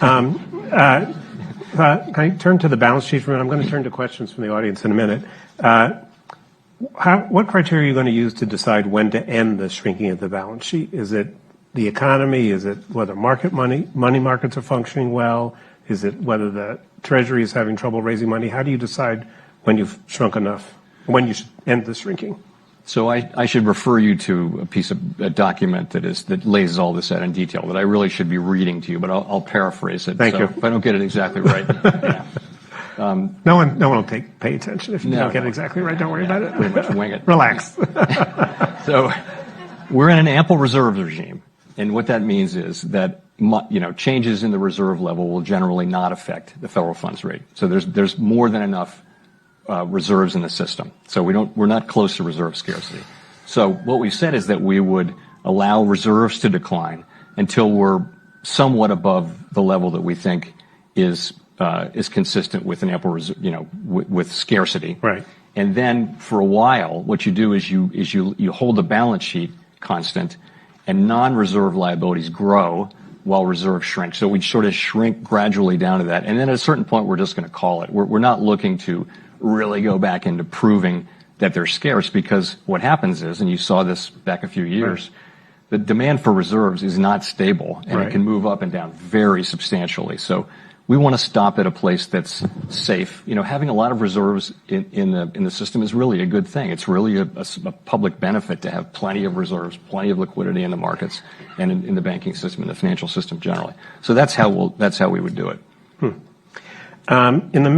Can I turn to the balance sheet for a minute? I'm going to turn to questions from the audience in a minute. What criteria are you going to use to decide when to end the shrinking of the balance sheet? Is it the economy? Is it whether money markets are functioning well? Is it whether the Treasury is having trouble raising money? How do you decide when you've shrunk enough, when you should end the shrinking? So I should refer you to a document that lays all this out in detail that I really should be reading to you, but I'll paraphrase it. Thank you. If I don't get it exactly right. Yeah. No one will pay attention if you don't get it exactly right. Don't worry about it. Pretty much wing it. Relax. So we're in an ample reserves regime. And what that means is that, changes in the reserve level will generally not affect the federal funds rate. So there's more than enough reserves in the system. So we're not close to reserve scarcity. So what we said is that we would allow reserves to decline until we're somewhat above the level that we think is consistent with an ample reserve, with scarcity. Right. And then for a while, what you do is you hold the balance sheet constant, and non-reserve liabilities grow while reserves shrink. So we sort of shrink gradually down to that. And then at a certain point, we're just going to call it. We're not looking to really go back into proving that they're scarce, because what happens is, and you saw this back a few years, right, the demand for reserves is not stable, and it can move up and down very substantially. So we want to stop at a place that's safe. Having a lot of reserves in the system is really a good thing. It's really a public benefit to have plenty of reserves, plenty of liquidity in the markets and in the banking system and the financial system generally. So that's how we would do it. In the